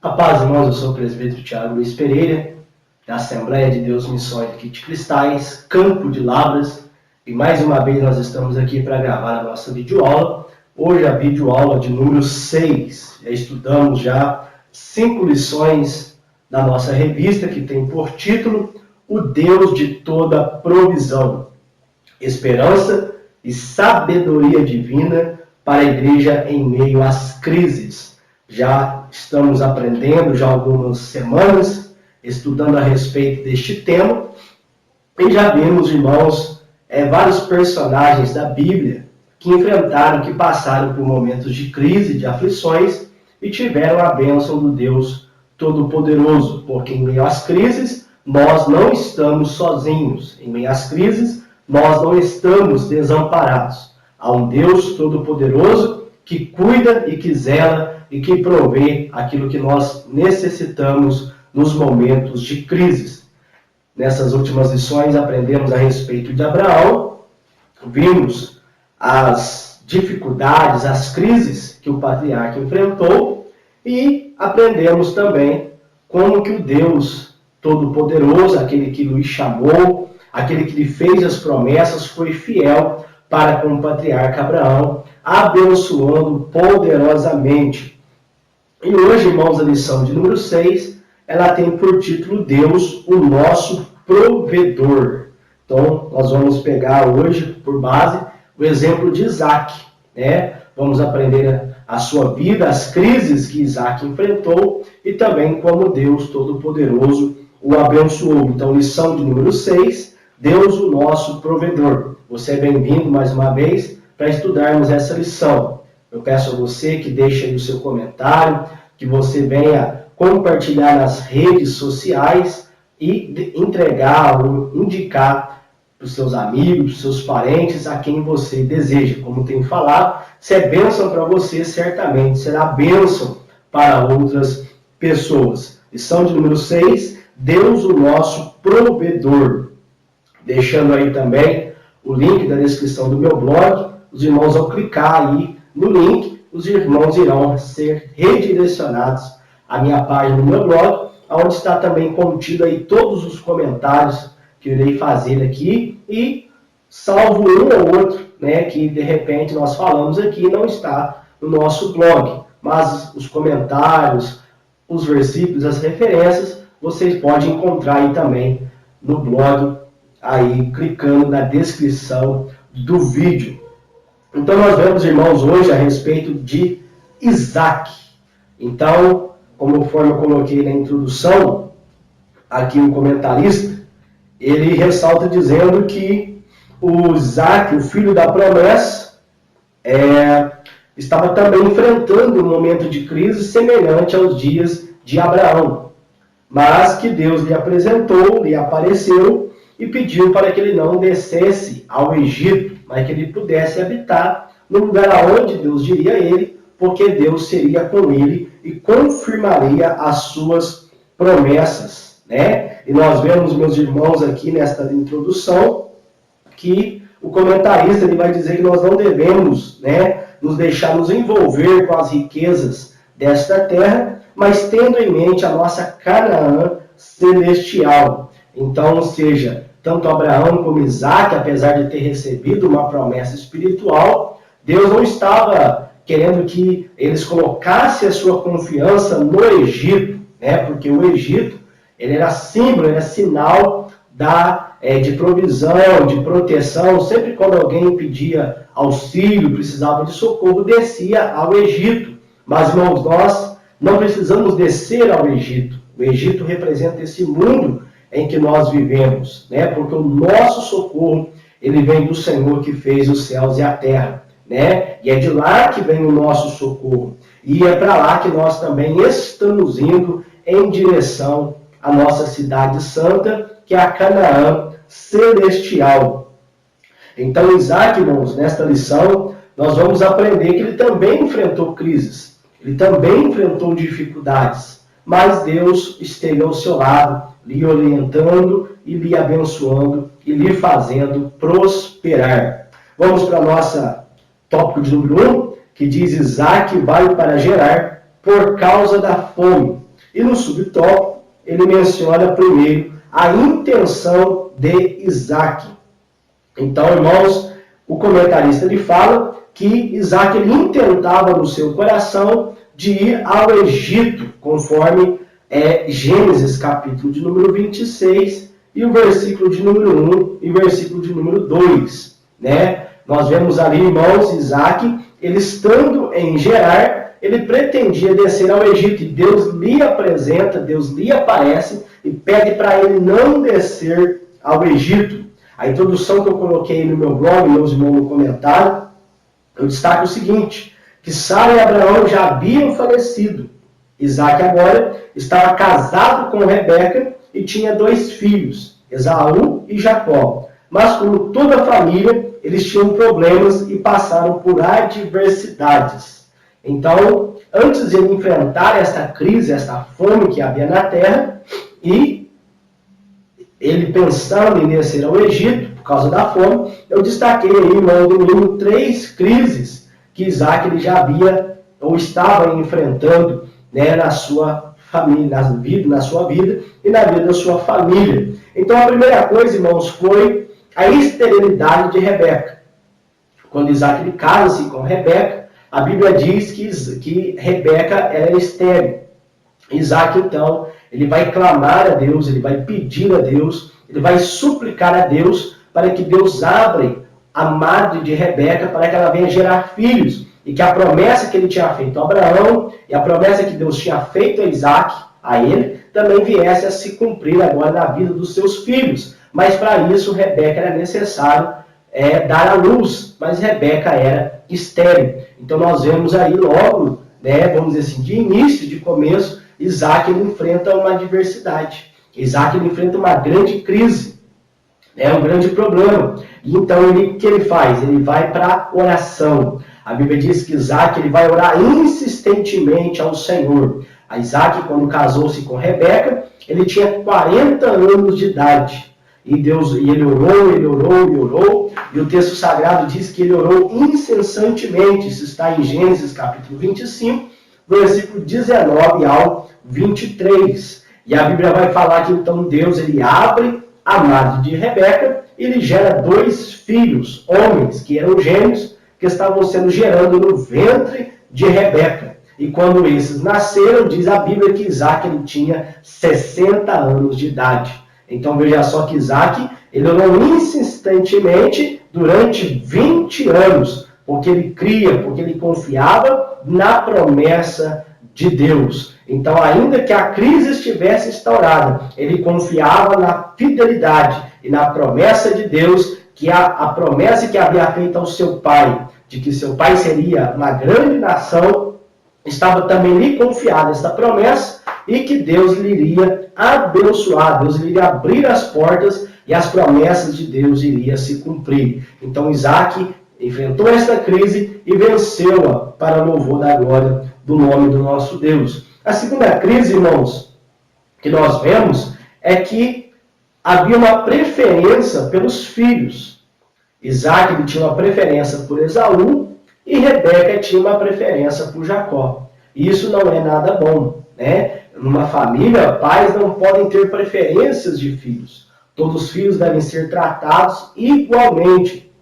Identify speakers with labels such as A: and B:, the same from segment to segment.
A: A paz, irmãos, eu sou o presbítero Tiago Luiz Pereira, da Assembleia de Deus Missões aqui de Cristais, Campo de Lavras, e mais uma vez nós estamos aqui para gravar a nossa videoaula. Hoje a videoaula de número 6. Estudamos já 5 lições da nossa revista, que tem por título O Deus de Toda Provisão, Esperança e Sabedoria Divina para a Igreja em meio às crises. Já estamos aprendendo já há algumas semanas, estudando a respeito deste tema, e já vimos, irmãos, vários personagens da Bíblia que enfrentaram, que passaram por momentos de crise, de aflições, e tiveram a bênção do Deus Todo-Poderoso, porque em meio às crises, nós não estamos sozinhos. Em meio às crises, nós não estamos desamparados. Há um Deus Todo-Poderoso que cuida e que zela e que provê aquilo que nós necessitamos nos momentos de crises. Nessas últimas lições aprendemos a respeito de Abraão, vimos as dificuldades, as crises que o patriarca enfrentou e aprendemos também como que o Deus Todo-Poderoso, aquele que lhe chamou, aquele que lhe fez as promessas, foi fiel para com o patriarca Abraão, abençoando poderosamente. E hoje, irmãos, a lição de número 6, ela tem por título Deus, o nosso provedor. Então, nós vamos pegar hoje, por base, o exemplo de Isaac, né? Vamos aprender a sua vida, as crises que Isaac enfrentou e também como Deus Todo-Poderoso o abençoou. Então, lição de número 6, Deus, o nosso provedor. Você é bem-vindo mais uma vez para estudarmos essa lição. Eu peço a você que deixe aí o seu comentário, que você venha compartilhar nas redes sociais e entregar ou indicar para os seus amigos, para os seus parentes, a quem você deseja. Como tenho falado, se é bênção para você, certamente será bênção para outras pessoas. Lição de número 6, Deus, o nosso provedor. Deixando aí também o link da descrição do meu blog, os irmãos ao clicar aí no link, os irmãos irão ser redirecionados à minha página no meu blog, onde está também contido aí todos os comentários que eu irei fazer aqui, e salvo um ou outro, né, que de repente nós falamos aqui, não está no nosso blog, mas os comentários, os versículos, as referências, vocês podem encontrar aí também no blog, aí clicando na descrição do vídeo. Então nós vemos, irmãos, hoje a respeito de Isaac. Então, conforme eu coloquei na introdução, aqui o comentarista, ele ressalta dizendo que o Isaac, o filho da promessa, estava também enfrentando um momento de crise semelhante aos dias de Abraão, mas que Deus lhe apresentou, lhe apareceu e pediu para que ele não descesse ao Egito, mas que ele pudesse habitar no lugar aonde Deus diria a ele, porque Deus seria com ele e confirmaria as suas promessas, né? E nós vemos, meus irmãos, aqui nesta introdução, que o comentarista ele vai dizer que nós não devemos, né, nos deixar nos envolver com as riquezas desta terra, mas tendo em mente a nossa Canaã celestial. Então, ou seja, tanto Abraão como Isaac, apesar de ter recebido uma promessa espiritual, Deus não estava querendo que eles colocassem a sua confiança no Egito, né? Porque o Egito ele era símbolo, era sinal de provisão, de proteção. Sempre quando alguém pedia auxílio, precisava de socorro, descia ao Egito. Mas, irmãos, nós não precisamos descer ao Egito. O Egito representa esse mundo em que nós vivemos, né? Porque o nosso socorro, ele vem do Senhor que fez os céus e a terra, né? E é de lá que vem o nosso socorro. E é para lá que nós também estamos indo em direção à nossa cidade santa, que é a Canaã celestial. Então, Isaac, irmãos, nesta lição, nós vamos aprender que ele também enfrentou crises, ele também enfrentou dificuldades, mas Deus esteve ao seu lado, lhe orientando e lhe abençoando e lhe fazendo prosperar. Vamos para a nossa tópico de número 1, que diz: Isaac vai para Gerar por causa da fome. E no subtópico, ele menciona primeiro a intenção de Isaac. Então, irmãos, o comentarista ele fala que Isaac ele intentava no seu coração de ir ao Egito, conforme Gênesis, capítulo de número 26, e o versículo de número 1 e o versículo de número 2. Né? Nós vemos ali, irmãos, Isaac, ele estando em Gerar, ele pretendia descer ao Egito, e Deus lhe apresenta, Deus lhe aparece, e pede para ele não descer ao Egito. A introdução que eu coloquei no meu blog, meus irmãos, no comentário, eu destaco o seguinte, que Sara e Abraão já haviam falecido. Isaac agora estava casado com Rebeca e tinha 2 filhos, Esaú e Jacó. Mas como toda a família, eles tinham problemas e passaram por adversidades. Então, antes de ele enfrentar esta crise, esta fome que havia na terra, e ele pensando em descer ao Egito, por causa da fome, eu destaquei aí, irmão, no mínimo 3 crises que Isaac ele já havia ou estava enfrentando, né, na sua família, na sua vida e na vida da sua família. Então a primeira coisa, irmãos, foi a esterilidade de Rebeca. Quando Isaac ele casa-se com Rebeca, a Bíblia diz que Rebeca era estéril. Isaac, então, ele vai clamar a Deus, ele vai pedir a Deus, ele vai suplicar a Deus para que Deus abra a madre de Rebeca para que ela venha gerar filhos. E que a promessa que ele tinha feito a Abraão e a promessa que Deus tinha feito a Isaac, a ele, também viesse a se cumprir agora na vida dos seus filhos. Mas para isso, Rebeca era necessário dar à luz, mas Rebeca era estéril. Então nós vemos aí logo, né, vamos dizer assim, de início, de começo, Isaac ele enfrenta uma adversidade. Isaac ele enfrenta uma grande crise, um grande problema. E então o que ele faz? Ele vai para a oração. A Bíblia diz que Isaac ele vai orar insistentemente ao Senhor. A Isaac, quando casou-se com Rebeca, ele tinha 40 anos de idade. E ele orou. E o texto sagrado diz que ele orou incessantemente. Isso está em Gênesis capítulo 25, versículo 19 ao 23. E a Bíblia vai falar que então Deus ele abre a madre de Rebeca e ele gera 2 filhos, homens, que eram gêmeos, que estavam sendo gerando no ventre de Rebeca. E quando esses nasceram, diz a Bíblia que Isaac ele tinha 60 anos de idade. Então veja só que Isaac ele orou insistentemente durante 20 anos, porque ele cria, porque ele confiava na promessa de Deus. Então, ainda que a crise estivesse instaurada, ele confiava na fidelidade e na promessa de Deus, que a promessa que havia feita ao seu pai, de que seu pai seria uma grande nação, estava também lhe confiada esta promessa e que Deus lhe iria abençoar, Deus lhe iria abrir as portas e as promessas de Deus iriam se cumprir. Então Isaac enfrentou esta crise e venceu-a para o louvor da glória do nome do nosso Deus. A segunda crise, irmãos, que nós vemos é que havia uma preferência pelos filhos. Isaac ele tinha uma preferência por Esaú e Rebeca tinha uma preferência por Jacó. Isso não é nada bom, né? Numa família, pais não podem ter preferências de filhos. Todos os filhos devem ser tratados igualmente.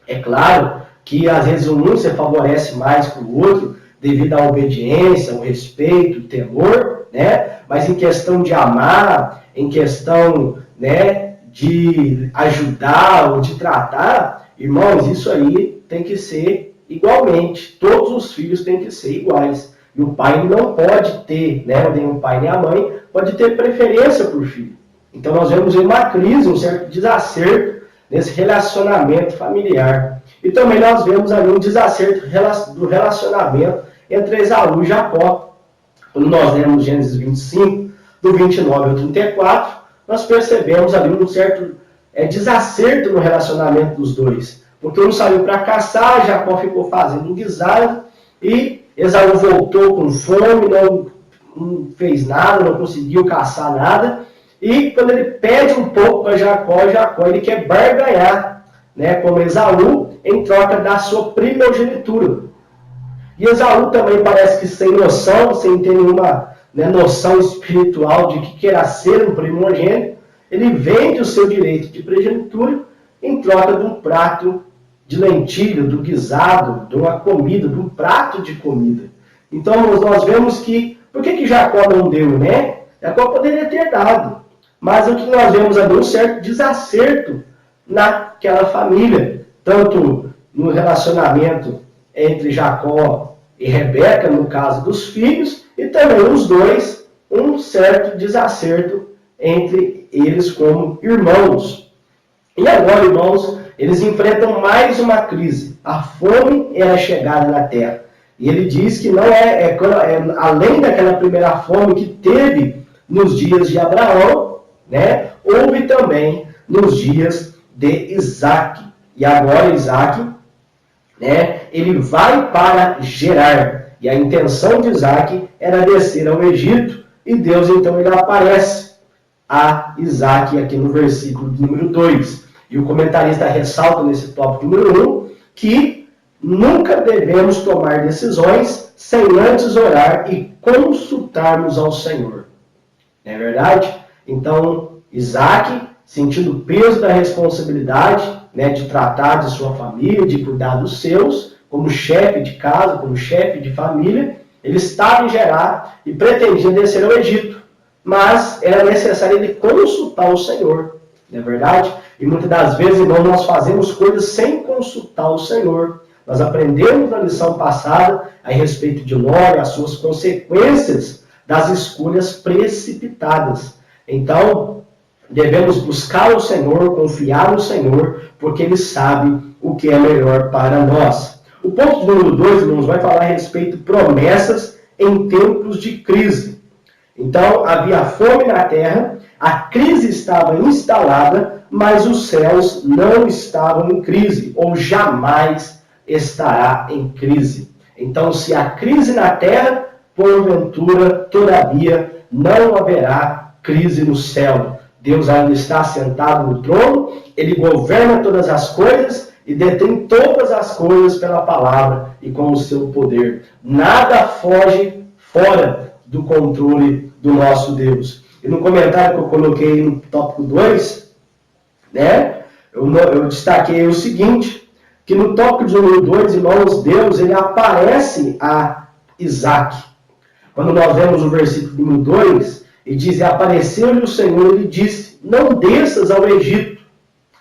A: É claro que às vezes um se favorece mais que o outro devido à obediência, ao respeito, ao temor, né? Mas em questão de amar, em questão, né, de ajudar ou de tratar, irmãos, isso aí tem que ser igualmente. Todos os filhos têm que ser iguais. E o pai não pode ter, né, nem o pai nem a mãe, pode ter preferência por filho. Então nós vemos uma crise, um certo desacerto nesse relacionamento familiar. E também nós vemos ali um desacerto do relacionamento entre Esaú e Jacó. Quando nós lemos Gênesis 25, do 29 ao 34, nós percebemos ali um certo desacerto no relacionamento dos dois. Porque um saiu para caçar, Jacó ficou fazendo um guisado, e Esaú voltou com fome, não fez nada, não conseguiu caçar nada. E quando ele pede um pouco para Jacó ele quer barganhar, né, como Esaú, em troca da sua primogenitura. E Esaú também parece que sem noção, sem ter né, noção espiritual de que queira ser um primogênito, ele vende o seu direito de primogenitura em troca de um prato de lentilha, do guisado, de uma comida, de um prato de comida. Então nós vemos que, por que Jacó não deu, né? Jacó poderia ter dado, mas o que nós vemos ali, um certo desacerto naquela família, tanto no relacionamento entre Jacó e Rebeca, no caso dos filhos, e também os dois, um certo desacerto entre eles como irmãos. E agora, irmãos, eles enfrentam mais uma crise. A fome era chegada na terra. E ele diz que não é além daquela primeira fome que teve nos dias de Abraão, né? Houve também nos dias de Isaac. E agora Isaac, né, ele vai para Gerar. E a intenção de Isaac era descer ao Egito. E Deus então ele aparece a Isaac aqui no versículo número 2. E o comentarista ressalta nesse tópico número 1 que nunca devemos tomar decisões sem antes orar e consultarmos ao Senhor. Não é verdade? Então, Isaac, sentindo o peso da responsabilidade, né, de tratar de sua família, de cuidar dos seus, como chefe de casa, como chefe de família, ele estava em Gerar e pretendia descer ao Egito. Mas era necessário ele consultar o Senhor. Não é verdade? E muitas das vezes, irmão, nós fazemos coisas sem consultar o Senhor. Nós aprendemos na lição passada a respeito de Ló e as suas consequências das escolhas precipitadas. Então, devemos buscar o Senhor, confiar no Senhor, porque Ele sabe o que é melhor para nós. O ponto número 2, irmãos, vai falar a respeito de promessas em tempos de crise. Então, havia fome na terra, a crise estava instalada, mas os céus não estavam em crise, ou jamais estará em crise. Então, se há crise na terra, porventura, todavia, não haverá crise no céu. Deus ainda está sentado no trono, Ele governa todas as coisas e detém todas as coisas pela palavra e com o seu poder. Nada foge fora do controle do nosso Deus. E no comentário que eu coloquei no tópico 2, né, eu destaquei o seguinte, que no tópico de número 2, irmãos, Deus ele aparece a Isaac. Quando nós vemos o versículo número 2, ele diz, apareceu-lhe o Senhor e lhe disse, não desças ao Egito,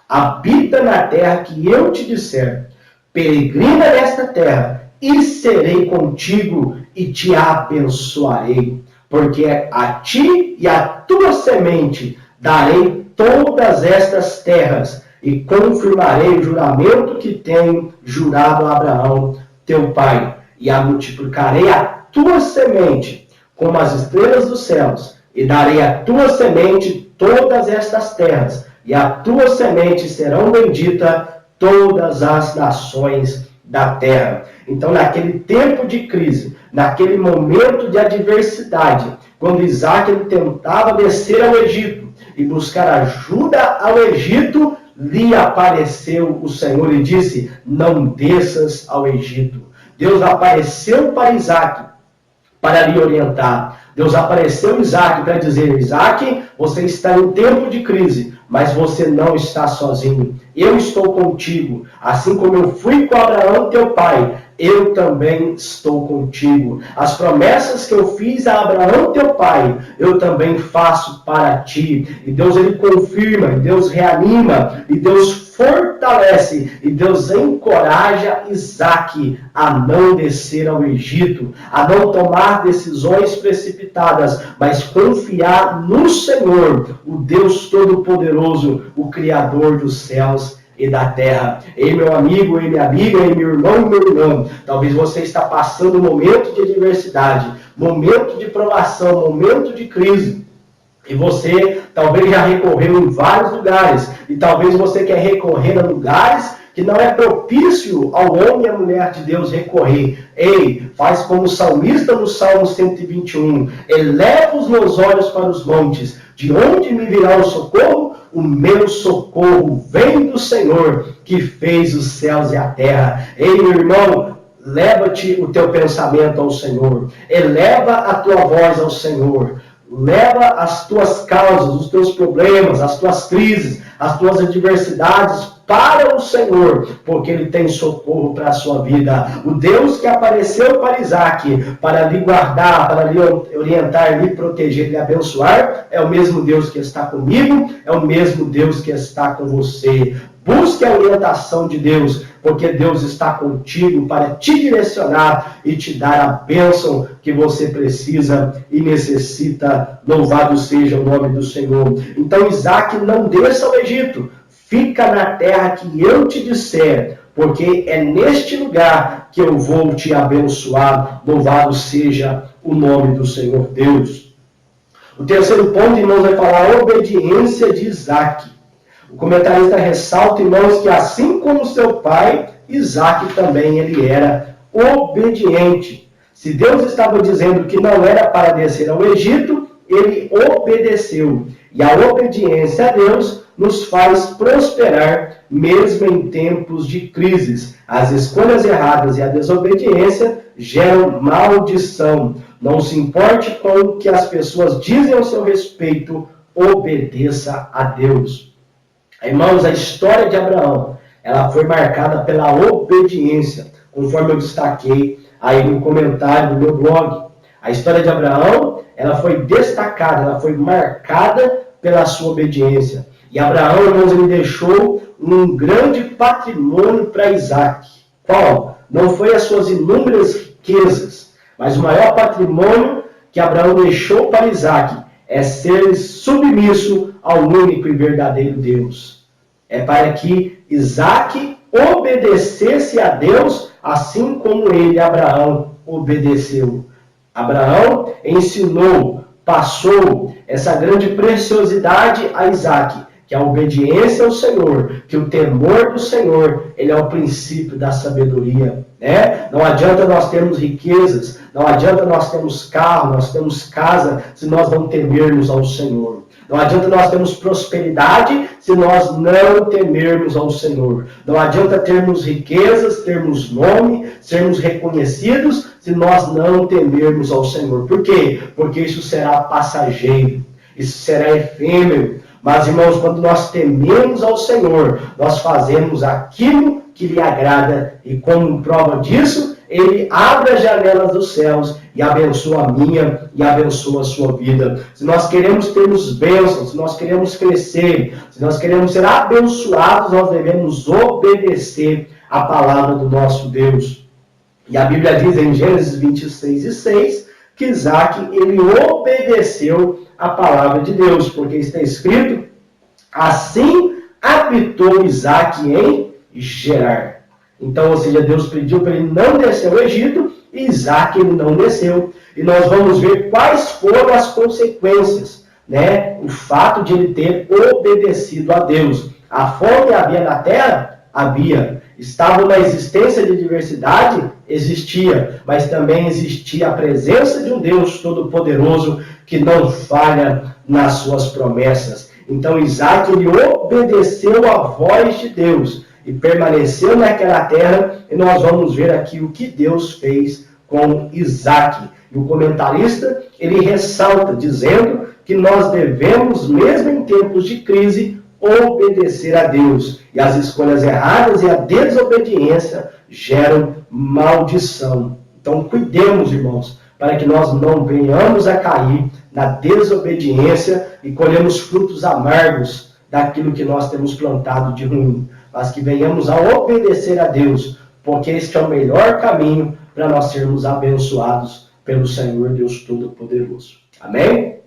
A: habita na terra que eu te disser, peregrina nesta terra, e serei contigo e te abençoarei, porque a ti e à tua semente darei todas estas terras, e confirmarei o juramento que tenho jurado a Abraão, teu pai, e a multiplicarei a tua semente como as estrelas dos céus, e darei a tua semente todas estas terras, e a tua semente serão benditas todas as nações da terra. Então, naquele tempo de crise, naquele momento de adversidade, quando Isaac ele tentava descer ao Egito e buscar ajuda ao Egito, lhe apareceu o Senhor e disse, não desças ao Egito. Deus apareceu para Isaac para lhe orientar. Deus apareceu a Isaac para dizer, Isaac, você está em tempo de crise, mas você não está sozinho. Eu estou contigo. Assim como eu fui com Abraão, teu pai, eu também estou contigo. As promessas que eu fiz a Abraão, teu pai, eu também faço para ti. E Deus ele confirma, e Deus reanima, e Deus fortalece, e Deus encoraja Isaac a não descer ao Egito, a não tomar decisões precipitadas, mas confiar no Senhor, o Deus Todo-Poderoso, o Criador dos céus e da terra. Ei, meu amigo, ei, minha amiga, ei, meu irmão e meu irmão, talvez você está passando um momento de adversidade, momento de provação, momento de crise, e você talvez já recorreu em vários lugares, e talvez você quer recorrer a lugares que não é propício ao homem e à mulher de Deus recorrer. Ei, faz como o salmista no Salmo 121, eleva os meus olhos para os montes, de onde me virá o socorro? O meu socorro vem do Senhor, que fez os céus e a terra. Ei, meu irmão, leva-te o teu pensamento ao Senhor, eleva a tua voz ao Senhor, leva as tuas causas, os teus problemas, as tuas crises, as tuas adversidades para o Senhor, porque Ele tem socorro para a sua vida. O Deus que apareceu para Isaac, para lhe guardar, para lhe orientar, lhe proteger, lhe abençoar, é o mesmo Deus que está comigo, é o mesmo Deus que está com você. Busque a orientação de Deus, porque Deus está contigo para te direcionar e te dar a bênção que você precisa e necessita. Louvado seja o nome do Senhor. Então Isaac não desça ao Egito, fica na terra que eu te disser, porque é neste lugar que eu vou te abençoar. Louvado seja o nome do Senhor Deus. O terceiro ponto, irmãos, vai falar a obediência de Isaac. O comentarista ressalta, irmãos, que assim como seu pai, Isaac também ele era obediente. Se Deus estava dizendo que não era para descer ao Egito, ele obedeceu. E a obediência a Deus nos faz prosperar mesmo em tempos de crises. As escolhas erradas e a desobediência geram maldição. Não se importe com o que as pessoas dizem ao seu respeito, obedeça a Deus. Irmãos, a história de Abraão, ela foi marcada pela obediência, conforme eu destaquei aí no comentário do meu blog. A história de Abraão, ela foi destacada, ela foi marcada pela sua obediência. E Abraão, irmãos, ele deixou um grande patrimônio para Isaac. Qual? Não foi as suas inúmeras riquezas, mas o maior patrimônio que Abraão deixou para Isaac é ser submisso ao único e verdadeiro Deus. É para que Isaac obedecesse a Deus, assim como ele, Abraão, obedeceu. Abraão ensinou, passou essa grande preciosidade a Isaac, que a obediência ao Senhor, que o temor do Senhor, ele é o princípio da sabedoria. Né? Não adianta nós termos riquezas, não adianta nós termos carro, nós termos casa, se nós não temermos ao Senhor. Não adianta nós termos prosperidade se nós não temermos ao Senhor. Não adianta termos riquezas, termos nome, sermos reconhecidos, se nós não temermos ao Senhor. Por quê? Porque isso será passageiro, isso será efêmero. Mas, irmãos, quando nós tememos ao Senhor, nós fazemos aquilo que lhe agrada. E como prova disso, Ele abre as janelas dos céus e abençoa a minha e abençoa a sua vida. Se nós queremos termos bênçãos, se nós queremos crescer, se nós queremos ser abençoados, nós devemos obedecer a palavra do nosso Deus. E a Bíblia diz em Gênesis 26:6 que Isaac, ele obedeceu a palavra de Deus, porque está escrito, assim habitou Isaac em Gerar. Então, ou seja, Deus pediu para ele não descer ao Egito, e Isaac ele não desceu. E nós vamos ver quais foram as consequências, né? O fato de ele ter obedecido a Deus. A fome havia na terra? Havia. Estava na existência de diversidade? Existia. Mas também existia a presença de um Deus Todo-Poderoso que não falha nas suas promessas. Então Isaac ele obedeceu à voz de Deus e permaneceu naquela terra, e nós vamos ver aqui o que Deus fez com Isaac. E o comentarista, ele ressalta, dizendo que nós devemos, mesmo em tempos de crise, obedecer a Deus. E as escolhas erradas e a desobediência geram maldição. Então cuidemos, irmãos, para que nós não venhamos a cair na desobediência e colhemos frutos amargos daquilo que nós temos plantado de ruim, mas que venhamos a obedecer a Deus, porque este é o melhor caminho para nós sermos abençoados pelo Senhor Deus Todo-Poderoso. Amém?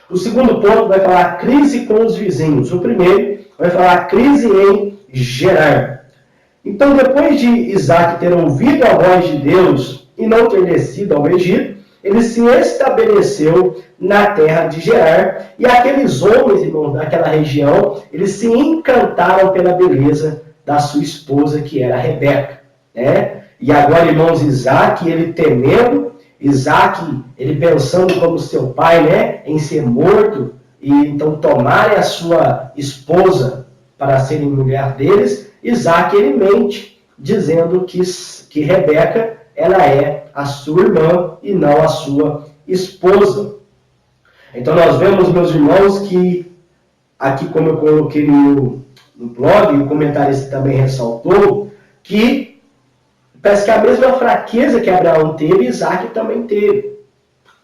A: O segundo ponto vai falar crise com os vizinhos. O primeiro vai falar crise em Gerar. Então, depois de Isaac ter ouvido a voz de Deus e não ter descido ao Egito, ele se estabeleceu na terra de Gerar, e aqueles homens, irmãos, daquela região, eles se encantaram pela beleza da sua esposa, que era Rebeca, né? E agora, irmãos, Isaac, ele temendo, Isaac, ele pensando como seu pai, né, em ser morto, e então tomarem a sua esposa para serem mulher deles, Isaac, ele mente, dizendo que que Rebeca, ela é a sua irmã e não a sua esposa. Então nós vemos, meus irmãos, que aqui, como eu coloquei no blog, e o comentarista também ressaltou, que parece que a mesma fraqueza que Abraão teve, Isaac também teve,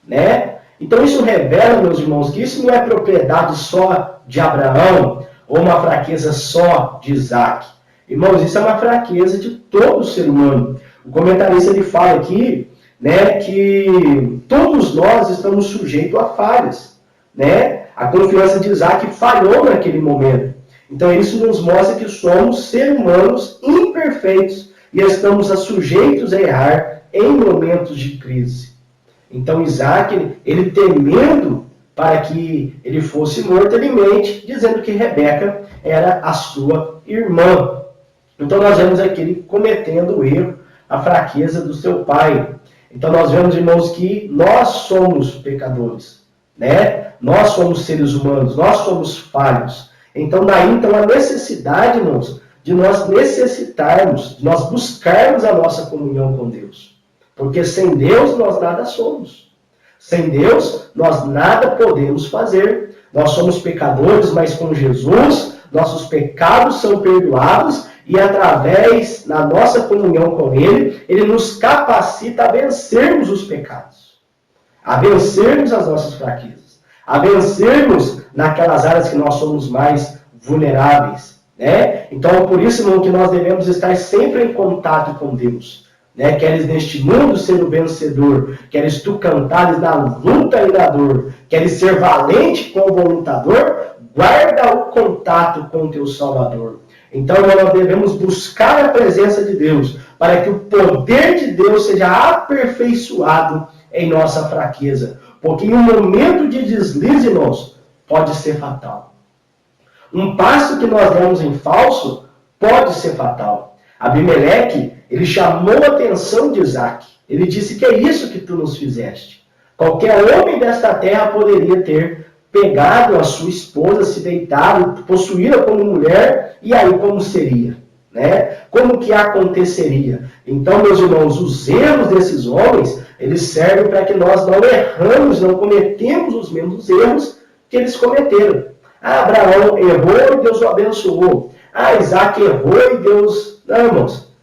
A: né? Então isso revela, meus irmãos, que isso não é propriedade só de Abraão, ou uma fraqueza só de Isaac. Irmãos, isso é uma fraqueza de todo ser humano. O comentarista ele fala aqui, né, que todos nós estamos sujeitos a falhas, né? A confiança de Isaac falhou naquele momento. Então isso nos mostra que somos seres humanos imperfeitos e estamos sujeitos a errar em momentos de crise. Então Isaac, ele temendo para que ele fosse morto, ele mente, dizendo que Rebeca era a sua irmã. Então nós vemos aqui ele cometendo o erro, a fraqueza do seu pai. Então nós vemos, irmãos, que nós somos pecadores, né? Nós somos seres humanos, nós somos falhos. Então daí então a necessidade, irmãos, de nós necessitarmos, de nós buscarmos a nossa comunhão com Deus. Porque sem Deus nós nada somos. Sem Deus nós nada podemos fazer. Nós somos pecadores, mas com Jesus nossos pecados são perdoados e através da nossa comunhão com Ele, Ele nos capacita a vencermos os pecados, a vencermos as nossas fraquezas, a vencermos naquelas áreas que nós somos mais vulneráveis, né? Então, por isso, irmão, que nós devemos estar sempre em contato com Deus, né? Queres neste mundo ser o vencedor, queres tu cantares na luta e na dor, queres ser valente como o lutador, guarda o contato com o teu Salvador. Então nós devemos buscar a presença de Deus, para que o poder de Deus seja aperfeiçoado em nossa fraqueza. Porque em um momento de deslize, irmãos, pode ser fatal. Um passo que nós demos em falso pode ser fatal. Abimeleque, ele chamou a atenção de Isaac. Ele disse que é isso que tu nos fizeste. Qualquer homem desta terra poderia ter pegado a sua esposa, se deitado, possuí-la como mulher, e aí como seria? Né? Como que aconteceria? Então, meus irmãos, os erros desses homens, eles servem para que nós não erramos, não cometemos os mesmos erros que eles cometeram. Ah, Abraão errou e Deus o abençoou. Ah, Isaac errou e Deus... Não, irmãos,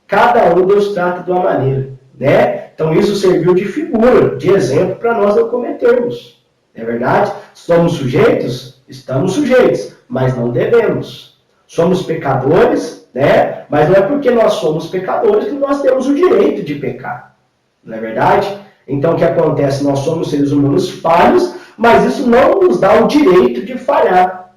A: cada um Deus trata de uma maneira, né? Então isso serviu de figura, de exemplo para nós não cometermos. Não é verdade? Somos sujeitos? Estamos sujeitos, mas não devemos. Somos pecadores, né? Mas não é porque nós somos pecadores que nós temos o direito de pecar. Não é verdade? Então o que acontece? Nós somos seres humanos falhos, mas isso não nos dá o direito de falhar.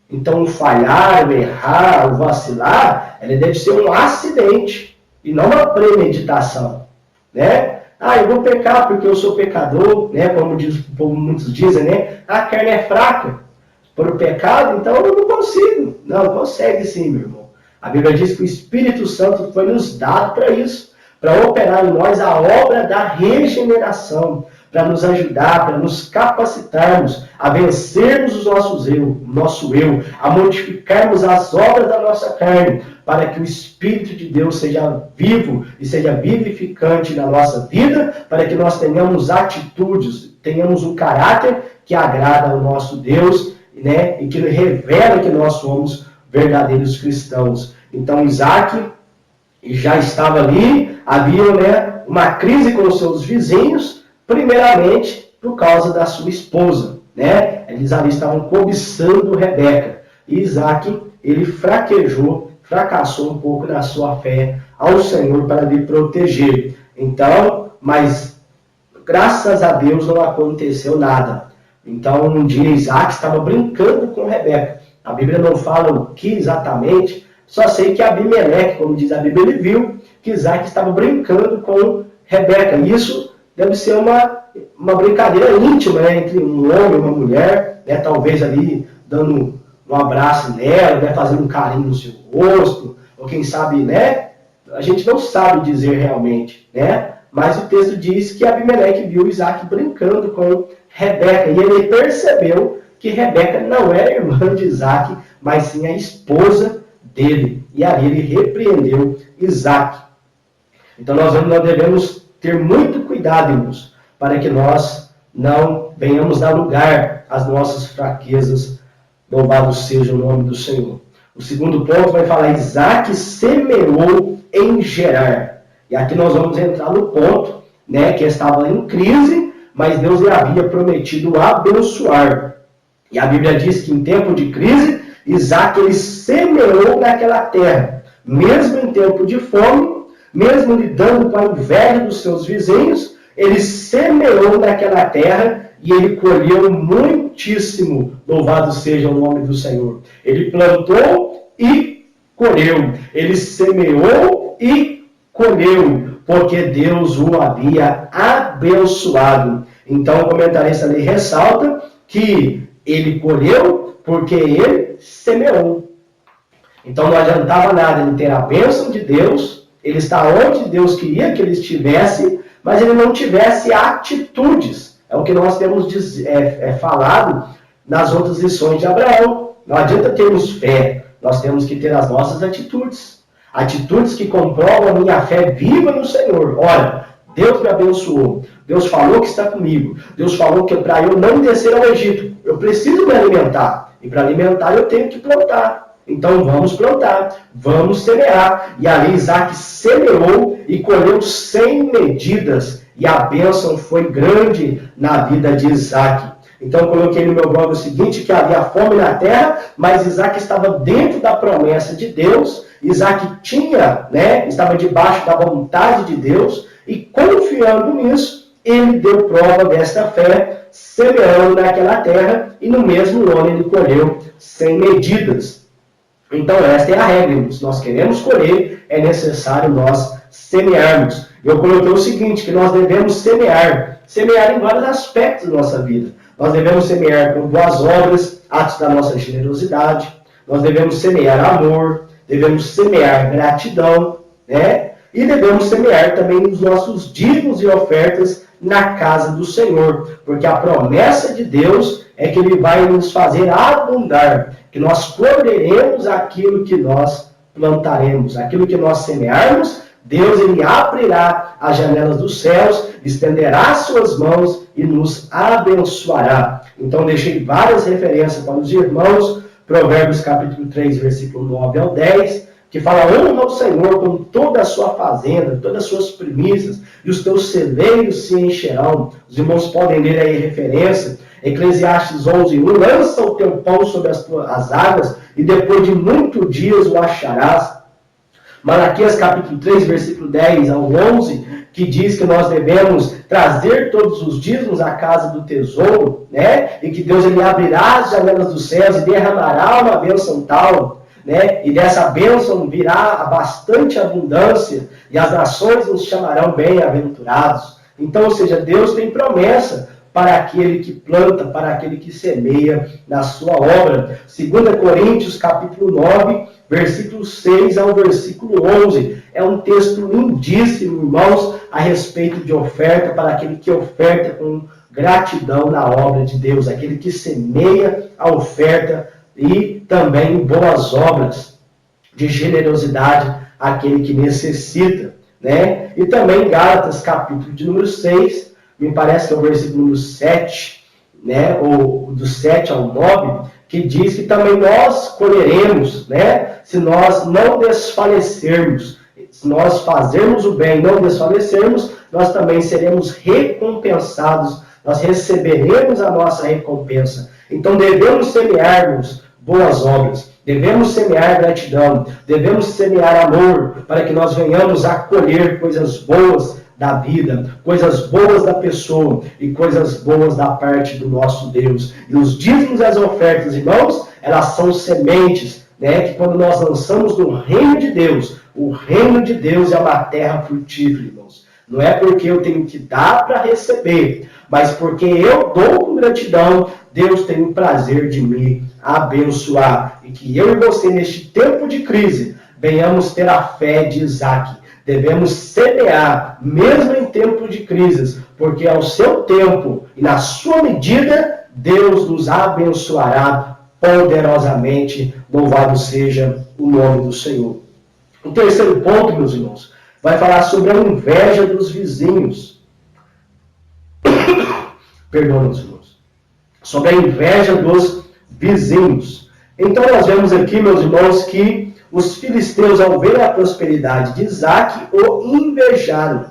A: Então o falhar, o errar, o vacilar, ele deve ser um acidente e não uma premeditação, né? Ah, eu vou pecar porque eu sou pecador, né? Como muitos dizem, né? A carne é fraca por o pecado, então eu não consigo. Não, consegue sim, meu irmão. A Bíblia diz que o Espírito Santo foi nos dado para isso, para operar em nós a obra da regeneração, para nos ajudar, para nos capacitarmos a vencermos os nosso eu, a modificarmos as obras da nossa carne, para que o Espírito de Deus seja vivo e seja vivificante na nossa vida, para que nós tenhamos atitudes, tenhamos um caráter que agrada ao nosso Deus, né, e que revela que nós somos verdadeiros cristãos. Então Isaac já estava ali, havia, né, uma crise com os seus vizinhos, primeiramente por causa da sua esposa, né? Eles ali estavam cobiçando Rebeca. E Isaac, ele fracassou um pouco na sua fé ao Senhor para lhe proteger. Então, mas graças a Deus não aconteceu nada. Então, um dia Isaac estava brincando com Rebeca. A Bíblia não fala o que exatamente, só sei que Abimeleque, como diz a Bíblia, ele viu que Isaac estava brincando com Rebeca. Isso deve ser uma brincadeira íntima, né, entre um homem e uma mulher, né, talvez ali dando um abraço nela, né, fazendo um carinho no seu rosto, ou quem sabe, né, a gente não sabe dizer realmente, né, mas o texto diz que Abimeleque viu Isaac brincando com Rebeca, e ele percebeu que Rebeca não era irmã de Isaac, mas sim a esposa dele, e ali ele repreendeu Isaac. Então nós devemos ter muito cuidado, irmãos, para que nós não venhamos dar lugar às nossas fraquezas. Louvado seja o nome do Senhor. O segundo ponto vai falar: Isaac semeou em Gerar. E aqui nós vamos entrar no ponto, né, que estava em crise, mas Deus lhe havia prometido abençoar. E a Bíblia diz que em tempo de crise, Isaac ele semeou naquela terra. Mesmo em tempo de fome, mesmo lidando com a inveja dos seus vizinhos, ele semeou naquela terra e ele colheu muitíssimo. Louvado seja o nome do Senhor. Ele plantou e colheu. Ele semeou e colheu, porque Deus o havia abençoado. Então o comentarista ali ressalta que ele colheu porque ele semeou. Então não adiantava nada ele ter a bênção de Deus, ele está onde Deus queria que ele estivesse, mas ele não tivesse atitudes. É o que nós temos falado nas outras lições de Abraão. Não adianta termos fé, nós temos que ter as nossas atitudes. Atitudes que comprovam a minha fé viva no Senhor. Olha, Deus me abençoou, Deus falou que está comigo, Deus falou que para eu não descer ao Egito, eu preciso me alimentar. E para alimentar eu tenho que plantar. Então vamos plantar, vamos semear. E ali Isaac semeou e colheu sem medidas. E a bênção foi grande na vida de Isaac. Então eu coloquei no meu blog o seguinte, que havia fome na terra, mas Isaac estava dentro da promessa de Deus. Isaac estava debaixo da vontade de Deus. E confiando nisso, ele deu prova desta fé, semeando naquela terra. E no mesmo ano ele colheu sem medidas. Então esta é a regra. Se nós queremos colher, é necessário nós semearmos. Eu coloquei o seguinte, que nós devemos semear em vários aspectos da nossa vida. Nós devemos semear com boas obras, atos da nossa generosidade. Nós devemos semear amor, devemos semear gratidão, né? E devemos semear também os nossos dízimos e ofertas na casa do Senhor, porque a promessa de Deus é que Ele vai nos fazer abundar, que nós colheremos aquilo que nós plantaremos, aquilo que nós semearmos. Deus ele abrirá as janelas dos céus, estenderá suas mãos e nos abençoará. Então deixei várias referências para os irmãos, Provérbios capítulo 3, versículo 9 ao 10, que fala: honra o Senhor com toda a sua fazenda, todas as suas primícias, e os teus celeiros se encherão. Os irmãos podem ler aí referência. Eclesiastes 11:1, lança o teu pão sobre as águas, e depois de muitos dias o acharás. Malaquias capítulo 3, versículo 10 ao 11, que diz que nós devemos trazer todos os dízimos à casa do tesouro, né? E que Deus ele abrirá as janelas dos céus e derramará uma bênção tal, né? E dessa bênção virá bastante abundância, e as nações nos chamarão bem-aventurados. Então, ou seja, Deus tem promessa para aquele que planta, para aquele que semeia na sua obra. 2 Coríntios capítulo 9, versículo 6 ao versículo 11. É um texto lindíssimo, irmãos, a respeito de oferta, para aquele que oferta com gratidão na obra de Deus, aquele que semeia a oferta e também boas obras de generosidade àquele que necessita, né? E também Gálatas capítulo de número 6, me parece que é o versículo número 7, né? Ou do 7 ao 9, que diz que também nós colheremos, né? Se nós não desfalecermos, se nós fazermos o bem e não desfalecermos, nós também seremos recompensados, nós receberemos a nossa recompensa. Então devemos semearmos boas obras, devemos semear gratidão, devemos semear amor, para que nós venhamos a colher coisas boas da vida, coisas boas da pessoa e coisas boas da parte do nosso Deus. E os dízimos e as ofertas, irmãos, elas são sementes, né, que quando nós lançamos no reino de Deus, o reino de Deus é uma terra frutífera, irmãos. Não é porque eu tenho que dar para receber, mas porque eu dou com gratidão, Deus tem o prazer de me abençoar. E que eu e você, neste tempo de crise, venhamos ter a fé de Isaac. Devemos semear, mesmo em tempo de crises, porque ao seu tempo e na sua medida, Deus nos abençoará poderosamente. Louvado seja o nome do Senhor. O terceiro ponto, meus irmãos, vai falar sobre a inveja dos vizinhos. Perdão, meus irmãos. Sobre a inveja dos vizinhos. Então nós vemos aqui, meus irmãos, que os filisteus, ao ver a prosperidade de Isaac, o invejaram.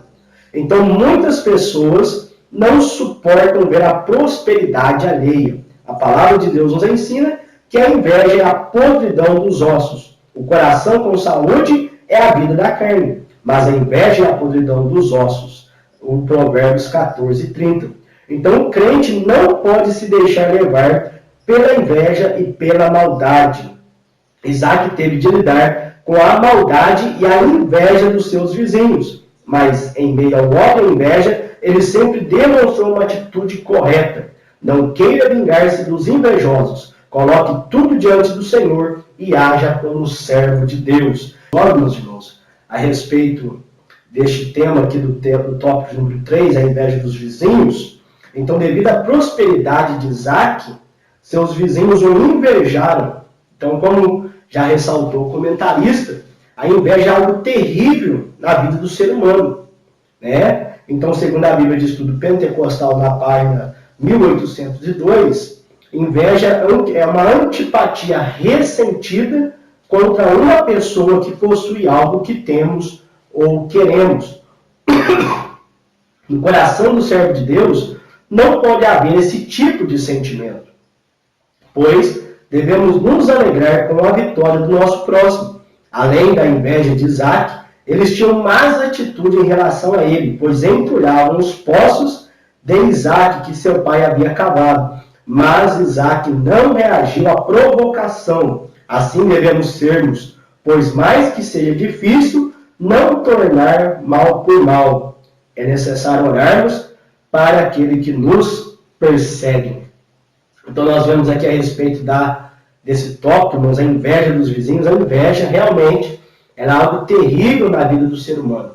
A: Então muitas pessoas não suportam ver a prosperidade alheia. A palavra de Deus nos ensina que a inveja é a podridão dos ossos. O coração com saúde é a vida da carne, mas a inveja é a podridão dos ossos. O Provérbios 14:30. Então o crente não pode se deixar levar pela inveja e pela maldade. Isaac teve de lidar com a maldade e a inveja dos seus vizinhos, mas em meio ao ódio e inveja, ele sempre demonstrou uma atitude correta. Não queira vingar-se dos invejosos, coloque tudo diante do Senhor e haja como servo de Deus. Olha, meus irmãos, a respeito deste tema aqui do tópico número 3, a inveja dos vizinhos. Então, devido à prosperidade de Isaac, seus vizinhos o invejaram. Então, como já ressaltou o comentarista, a inveja é algo terrível na vida do ser humano, né? Então, segundo a Bíblia de Estudo Pentecostal, na página 1802, inveja é uma antipatia ressentida contra uma pessoa que possui algo que temos ou queremos. No coração do servo de Deus, não pode haver esse tipo de sentimento, pois devemos nos alegrar com a vitória do nosso próximo. Além da inveja de Isaac, eles tinham más atitude em relação a ele, pois entulhavam os poços de Isaac que seu pai havia cavado. Mas Isaac não reagiu à provocação. Assim devemos sermos, pois mais que seja difícil, não tornar mal por mal. É necessário orarmos para aquele que nos persegue. Então nós vemos aqui a respeito desse tópico, mas a inveja dos vizinhos. A inveja realmente é algo terrível na vida do ser humano,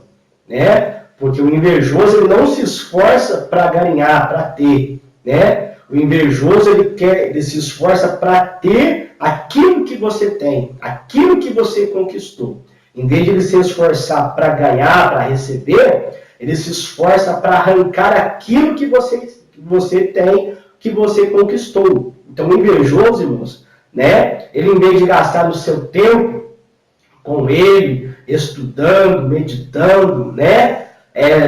A: né? Porque o invejoso ele não se esforça para ganhar, para ter, né? O invejoso ele se esforça para ter aquilo que você tem, aquilo que você conquistou. Em vez de ele se esforçar para ganhar, para receber, ele se esforça para arrancar aquilo que você tem, que você conquistou. Então, o invejoso, irmãos, né? Ele, em vez de gastar o seu tempo com ele, estudando, meditando, né?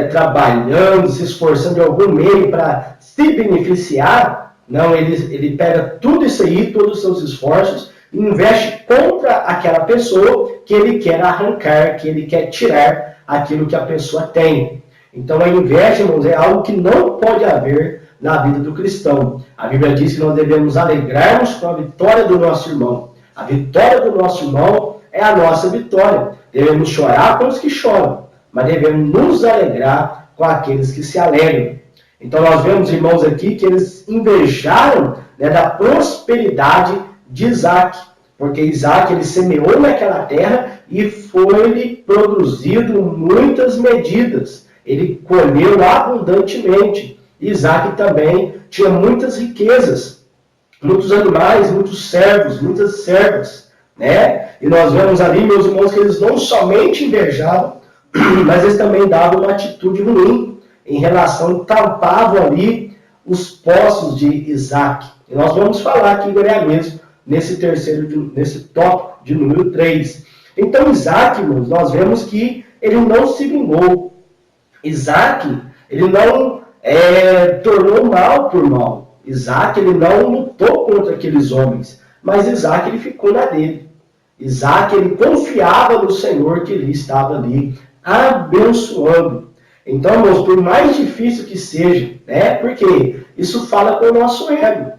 A: Trabalhando, se esforçando de algum meio para se beneficiar, não, ele pega tudo isso aí, todos os seus esforços, e investe contra aquela pessoa que ele quer arrancar, que ele quer tirar aquilo que a pessoa tem. Então a inveja, irmãos, é algo que não pode haver na vida do cristão. A Bíblia diz que nós devemos alegrarmos com a vitória do nosso irmão. A vitória do nosso irmão é a nossa vitória. Devemos chorar com os que choram, mas devemos nos alegrar com aqueles que se alegram. Então nós vemos, irmãos, aqui que eles invejaram, né, da prosperidade de Isaac, porque Isaac ele semeou naquela terra e foi-lhe produzido muitas medidas. Ele colheu abundantemente. Isaac também tinha muitas riquezas, muitos animais, muitos servos, muitas servas, né? E nós vemos ali, meus irmãos, que eles não somente invejavam, mas eles também davam uma atitude ruim em relação, tampavam ali os poços de Isaac. E nós vamos falar aqui agora mesmo, nesse tópico de número 3. Então, Isaac, irmãos, nós vemos que ele não se vingou. Isaac, ele não tornou mal por mal. Isaac, ele não lutou contra aqueles homens, mas Isaac, ele ficou na dele. Isaac, ele confiava no Senhor que ele estava ali abençoando. Então, irmãos, por mais difícil que seja, né? Porque isso fala com o nosso ego,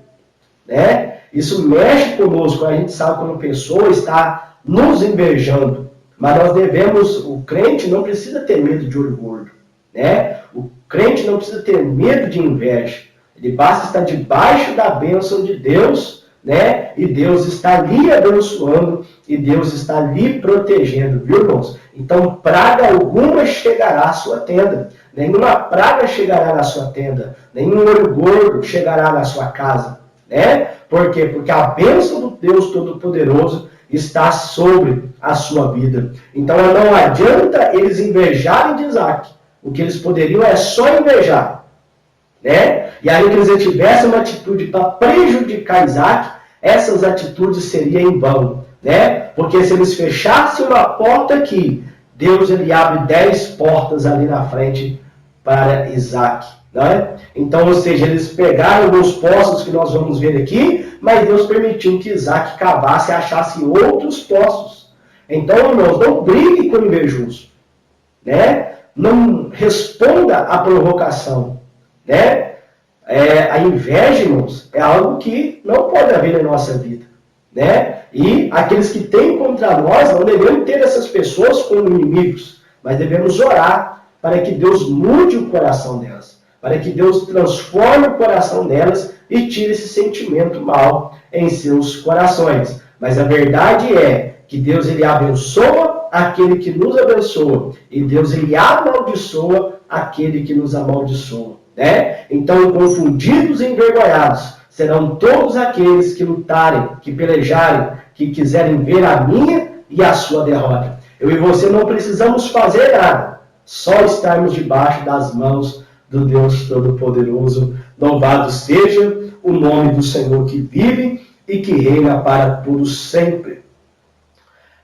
A: né? Isso mexe conosco, quando a gente sabe que uma pessoa está nos invejando. Mas nós devemos, o crente não precisa ter medo de olho gordo, né? O crente não precisa ter medo de inveja. Ele basta estar debaixo da bênção de Deus, né? E Deus está lhe abençoando e Deus está lhe protegendo, viu, irmãos? Então, praga alguma chegará à sua tenda. Nenhuma praga chegará na sua tenda. Nenhum olho gordo chegará na sua casa, né? Por quê? Porque a bênção do Deus Todo-Poderoso está sobre a sua vida. Então não adianta eles invejarem de Isaac. O que eles poderiam é só invejar, né? E aí que eles tivessem uma atitude para prejudicar Isaac, essas atitudes seriam em vão, né? Porque se eles fechassem uma porta aqui, Deus ele abre 10 portas ali na frente para Isaac, né? Então, ou seja, eles pegaram alguns poços que nós vamos ver aqui, mas Deus permitiu que Isaac cavasse e achasse outros poços. Então, irmãos, não brigue com o invejoso, né? Não responda à provocação, né? A inveja, irmãos, é algo que não pode haver na nossa vida, né? E aqueles que têm contra nós, não devemos ter essas pessoas como inimigos, mas devemos orar para que Deus mude o coração delas, para que Deus transforme o coração delas e tire esse sentimento mal em seus corações. Mas a verdade é que Deus ele abençoa aquele que nos abençoa, e Deus ele amaldiçoa aquele que nos amaldiçoa, né? Então, confundidos e envergonhados serão todos aqueles que lutarem, que pelejarem, que quiserem ver a minha e a sua derrota. Eu e você não precisamos fazer nada, só estarmos debaixo das mãos do Deus Todo-Poderoso. Louvado seja o nome do Senhor que vive e que reina para todos sempre.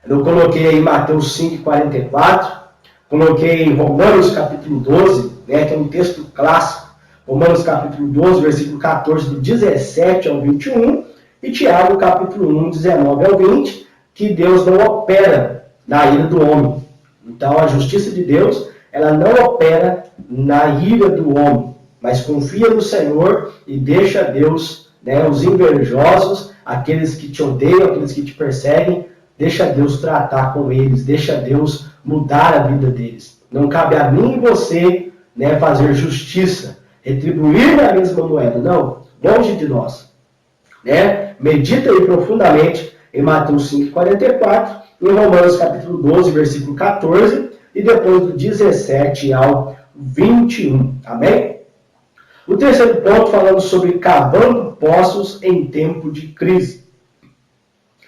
A: Eu coloquei aí Mateus 5,44, coloquei em Romanos capítulo 12, né, que é um texto clássico, Romanos capítulo 12, versículo 14, do 17 ao 21, e Tiago capítulo 1, 19 ao 20, que Deus não opera na ira do homem. Então a justiça de Deus, ela não opera na ira do homem, mas confia no Senhor e deixa Deus, né, os invejosos, aqueles que te odeiam, aqueles que te perseguem, deixa Deus tratar com eles, deixa Deus mudar a vida deles. Não cabe a mim e você, né, fazer justiça, retribuir na mesma moeda. Não, longe de nós, né? Medita aí profundamente em Mateus 5,44, em Romanos capítulo 12, versículo 14, e depois do 17 ao 21. Amém? O terceiro ponto, falando sobre cavando poços em tempo de crise.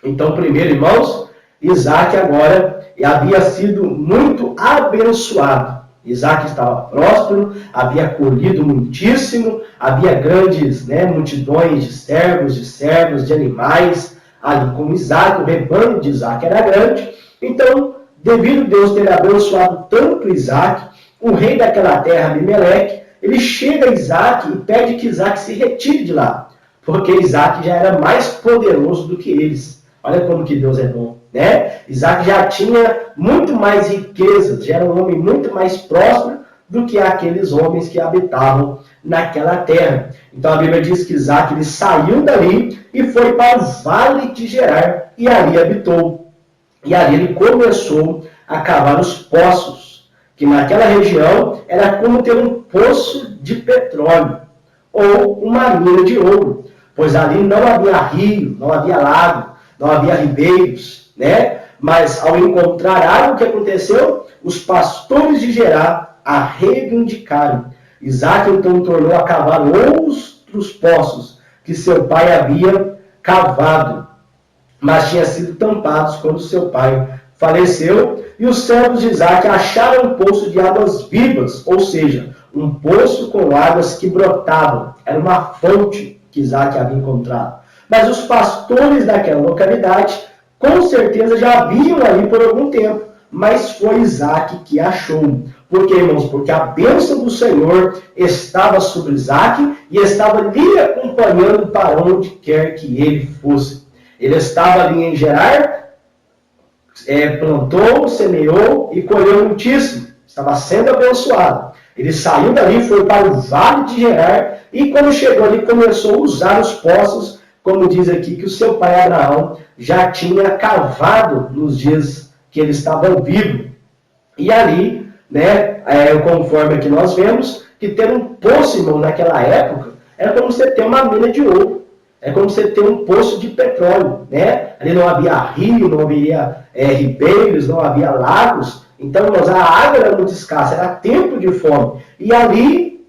A: Então, primeiro, irmãos, Isaac agora havia sido muito abençoado. Isaac estava próspero, havia colhido muitíssimo, havia grandes, né, multidões de servos, de servos, de animais ali com Isaac, o rebanho de Isaac era grande. Então, devido a Deus ter abençoado tanto Isaac, o rei daquela terra, Abimeleque, ele chega a Isaac e pede que Isaac se retire de lá, porque Isaac já era mais poderoso do que eles. Olha como que Deus é bom, né? Isaac já tinha muito mais riquezas, já era um homem muito mais próspero do que aqueles homens que habitavam naquela terra. Então a Bíblia diz que Isaac ele saiu dali e foi para o vale de Gerar e ali habitou. E ali ele começou a cavar os poços, que naquela região era como ter um poço de petróleo ou uma mina de ouro, pois ali não havia rio, não havia lago, não havia ribeiros, né? Mas ao encontrar água, o que aconteceu? Os pastores de Gerar a reivindicaram. Isaac então tornou a cavar outros poços que seu pai havia cavado, mas tinham sido tampados quando seu pai faleceu. E os servos de Isaac acharam um poço de águas vivas, ou seja, um poço com águas que brotavam. Era uma fonte que Isaac havia encontrado. Mas os pastores daquela localidade, com certeza, já haviam ali por algum tempo. Mas foi Isaac que achou. Por quê, irmãos? Porque a bênção do Senhor estava sobre Isaac e estava lhe acompanhando para onde quer que ele fosse. Ele estava ali em Gerar, plantou, semeou e colheu muitíssimo. Estava sendo abençoado. Ele saiu dali, foi para o vale de Gerar e quando chegou ali começou a usar os poços, como diz aqui que o seu pai Abraão já tinha cavado nos dias que ele estava vivo. E ali, né, conforme aqui nós vemos, que ter um poço, irmão, naquela época, era como você ter uma mina de ouro. É como você ter um poço de petróleo, né? Ali não havia rio, não havia ribeiros, não havia lagos. Então, a água era muito escassa, era tempo de fome. E ali,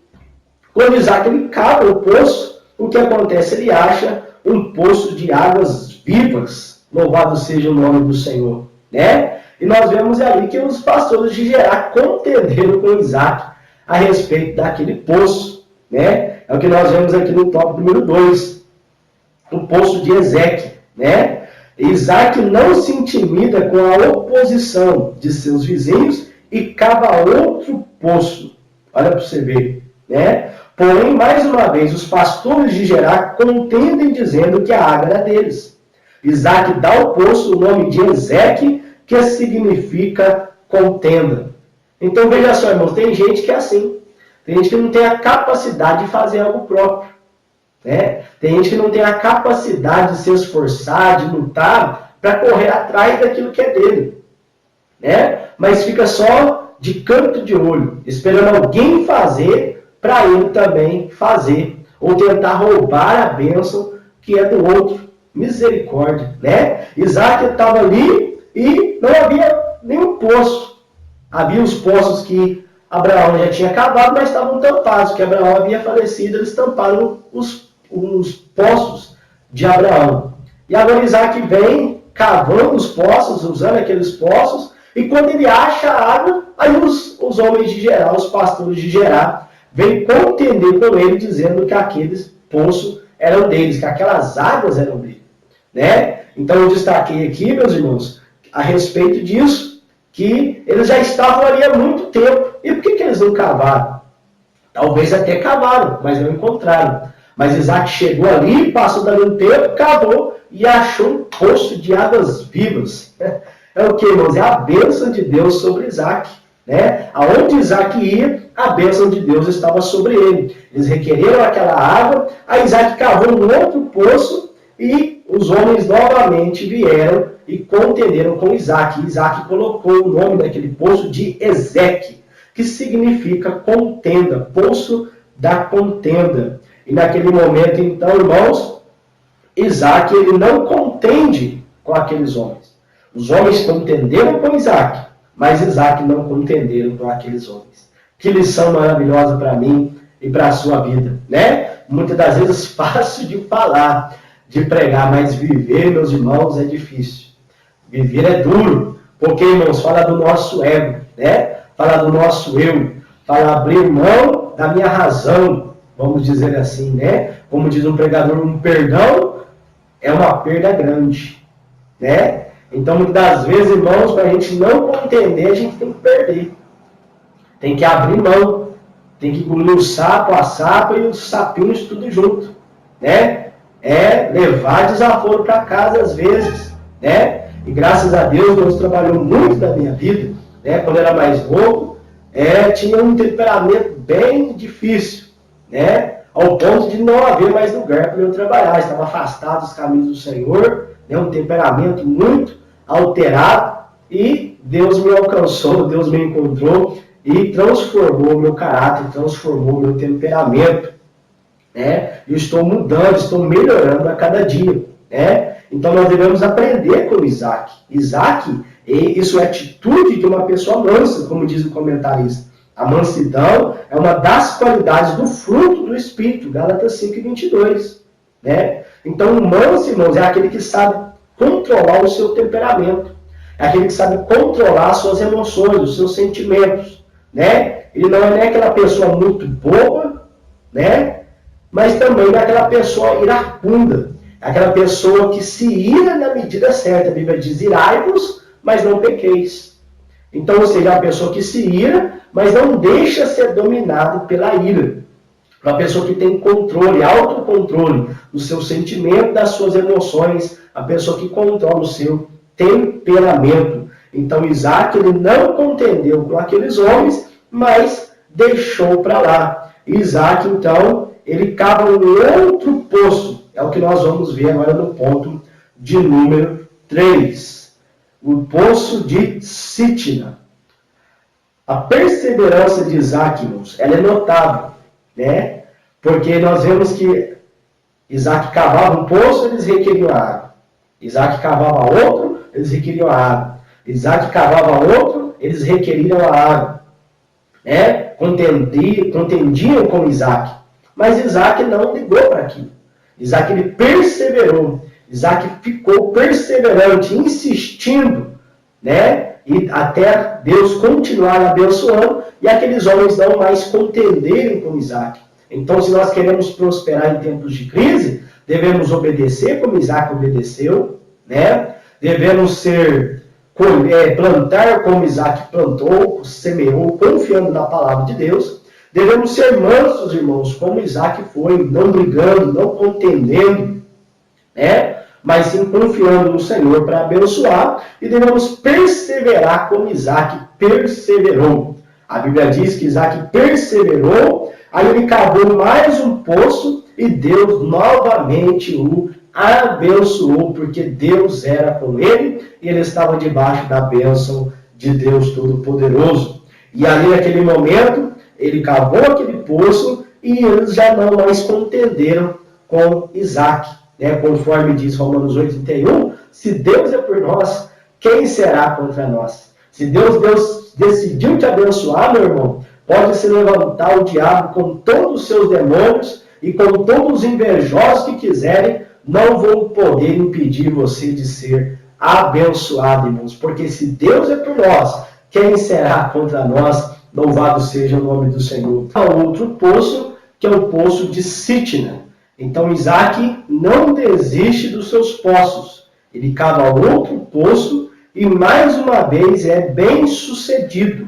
A: quando Isaac ele cava o poço, o que acontece? Ele acha um poço de águas vivas, Louvado seja o nome do Senhor, né? E nós vemos ali que os pastores de Gerar contenderam com Isaac a respeito daquele poço, né? É o que nós vemos aqui no tópico número 2, o poço de Ezeque, né? Isaac não se intimida com a oposição de seus vizinhos e cava outro poço. Olha para você ver, né? Porém, mais uma vez, os pastores de Gerar contendem dizendo que a água era deles. Isaac dá ao poço o nome de Ezeque, que significa contenda. Então, veja só, irmãos, tem gente que é assim. Tem gente que não tem a capacidade de fazer algo próprio, né? Tem gente que não tem a capacidade de se esforçar, de lutar, para correr atrás daquilo que é dele, né? Mas fica só de canto de olho, esperando alguém fazer para ele também fazer, ou tentar roubar a bênção que é do outro. Misericórdia, né? Isaac estava ali e não havia nenhum poço. Havia os poços que Abraão já tinha cavado, mas estavam tampados, que Abraão havia falecido, eles tamparam os poços de Abraão. E agora Isaac vem cavando os poços, usando aqueles poços, e quando ele acha a água, aí os homens de Gerar, os pastores de Gerar, vêm contender com ele, dizendo que aqueles poços eram deles, que aquelas águas eram dele, né? Então eu destaquei aqui, meus irmãos, a respeito disso, que eles já estavam ali há muito tempo. E por que eles não cavaram? Talvez até cavaram, mas não encontraram. Mas Isaac chegou ali, passou dali um tempo, cavou e achou um poço de águas vivas. É o que, irmãos? É a bênção de Deus sobre Isaac, né? Aonde Isaac ia, a bênção de Deus estava sobre ele. Eles requereram aquela água, aí Isaac cavou um outro poço e os homens novamente vieram e contenderam com Isaac. Isaac colocou o nome daquele poço de Ezeque, que significa contenda, poço da contenda. E naquele momento, então, irmãos, Isaac ele não contende com aqueles homens. Os homens contenderam com Isaac, mas Isaac não contenderam com aqueles homens. Que lição maravilhosa para mim e para a sua vida, né? Muitas das vezes fácil de falar, de pregar, mas viver, meus irmãos, é difícil. Viver é duro, porque, irmãos, fala do nosso ego, né? Fala do nosso eu, fala abrir mão da minha razão, vamos dizer assim, né? Como diz um pregador, um perdão é uma perda grande, né? Então, muitas das vezes, irmãos, para a gente não contender, a gente tem que perder. Tem que abrir mão, tem que engolir o sapo, a sapa e os sapinhos tudo junto, né? É levar desaforo para casa às vezes, né? E graças a Deus, Deus trabalhou muito na minha vida, né? Quando eu era mais novo, tinha um temperamento bem difícil, né? Ao ponto de não haver mais lugar para eu trabalhar. Estava afastado dos caminhos do Senhor, né? Um temperamento muito alterado, e Deus me alcançou, Deus me encontrou e transformou o meu caráter, transformou o meu temperamento, né? Eu estou mudando, estou melhorando a cada dia, né? Então nós devemos aprender com Isaac. Isaac, isso é atitude de uma pessoa mansa, como diz o comentarista. A mansidão é uma das qualidades do fruto do Espírito, Gálatas 5:22, né? Então o manso, irmãos, é aquele que sabe controlar o seu temperamento, é aquele que sabe controlar as suas emoções, os seus sentimentos, né? Ele não é nem aquela pessoa muito boa, né? Mas também não é aquela pessoa iracunda, é aquela pessoa que se ira na medida certa. A Bíblia diz: irai-vos, mas não pequeis. Então, ou seja, é a pessoa que se ira, mas não deixa ser dominado pela ira. Uma pessoa que tem controle, autocontrole do seu sentimento, das suas emoções, a pessoa que controla o seu temperamento. Então, Isaac ele não contendeu com aqueles homens, mas deixou para lá. Isaac, então, ele cava um outro poço. É o que nós vamos ver agora no ponto de número 3. O poço de Sitna. A perseverança de Isaac, irmãos, ela é notável, né? Porque nós vemos que Isaac cavava um poço, eles requeriam a água. Isaac cavava outro, eles requeriam a água. Isaac cavava outro, eles requeriam a água, né? Contendiam com Isaac. Mas Isaac não ligou para aquilo. Isaac ele perseverou. Isaac ficou perseverante, insistindo, né? E até Deus continuar abençoando e aqueles homens não mais contenderem com Isaac. Então, se nós queremos prosperar em tempos de crise, devemos obedecer como Isaac obedeceu, né? Devemos plantar como Isaac plantou, semeou, confiando na palavra de Deus. Devemos ser mansos, irmãos, como Isaac foi, não brigando, não contendendo, né? Mas sim confiando no Senhor para abençoar, e devemos perseverar como Isaac perseverou. A Bíblia diz que Isaac perseverou, aí ele cavou mais um poço e Deus novamente o abençoou, porque Deus era com ele e ele estava debaixo da bênção de Deus Todo-Poderoso. E ali naquele momento, ele cavou aquele poço e eles já não mais contenderam com Isaac. Conforme diz Romanos 8:31, se Deus é por nós, quem será contra nós? Se Deus decidiu te abençoar, meu irmão, pode se levantar o diabo com todos os seus demônios e com todos os invejosos que quiserem, não vão poder impedir você de ser abençoado, irmãos. Porque se Deus é por nós, quem será contra nós? Louvado seja o nome do Senhor. Há outro poço, que é o poço de Sitna. Então Isaac não desiste dos seus poços. Ele cava outro poço e mais uma vez é bem sucedido.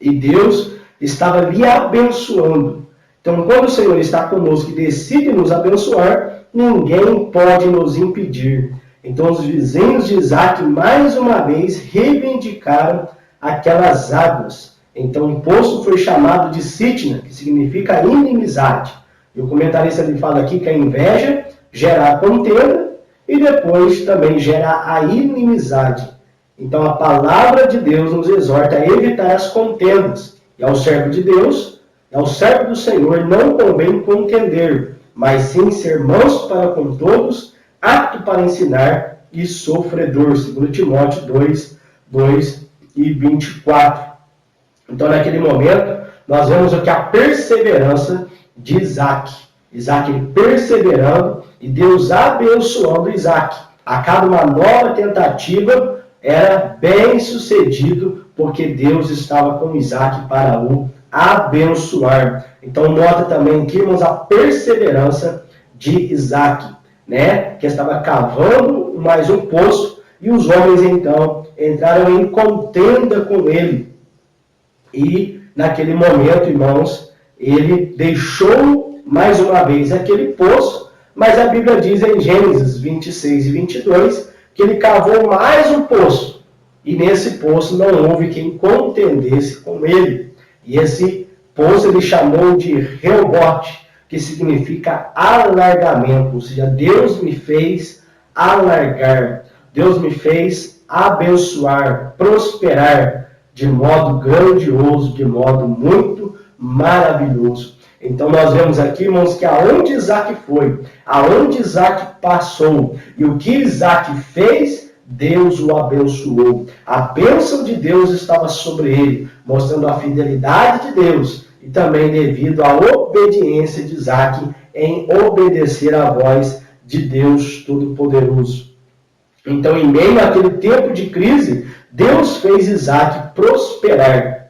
A: E Deus estava lhe abençoando. Então quando o Senhor está conosco e decide nos abençoar, ninguém pode nos impedir. Então os vizinhos de Isaac mais uma vez reivindicaram aquelas águas. Então o poço foi chamado de Sitna, que significa inimizade. E o comentarista ele fala aqui que a inveja gera a contenda e depois também gera a inimizade. Então a palavra de Deus nos exorta a evitar as contendas. E ao servo de Deus, ao servo do Senhor, não convém contender, mas sim ser manso para com todos, apto para ensinar e sofredor. 2 Timóteo 2:24. Então naquele momento, nós vemos aqui a perseverança de Isaac. Isaac ele perseverando e Deus abençoando Isaac. A cada uma nova tentativa era bem sucedido, porque Deus estava com Isaac para o abençoar. Então nota também aqui, irmãos, a perseverança de Isaac, né? Que estava cavando mais um poço e os homens então entraram em contenda com ele. E naquele momento, irmãos, ele deixou mais uma vez aquele poço, mas a Bíblia diz em Gênesis 26:22 que ele cavou mais um poço. E nesse poço não houve quem contendesse com ele. E esse poço ele chamou de Reobote, que significa alargamento. Ou seja, Deus me fez alargar. Deus me fez abençoar, prosperar de modo grandioso, de modo muito maravilhoso. Então nós vemos aqui, irmãos, que aonde Isaac foi, aonde Isaac passou e o que Isaac fez, Deus o abençoou. A bênção de Deus estava sobre ele, mostrando a fidelidade de Deus e também devido à obediência de Isaac em obedecer à voz de Deus Todo-Poderoso. Então, em meio àquele tempo de crise, Deus fez Isaac prosperar.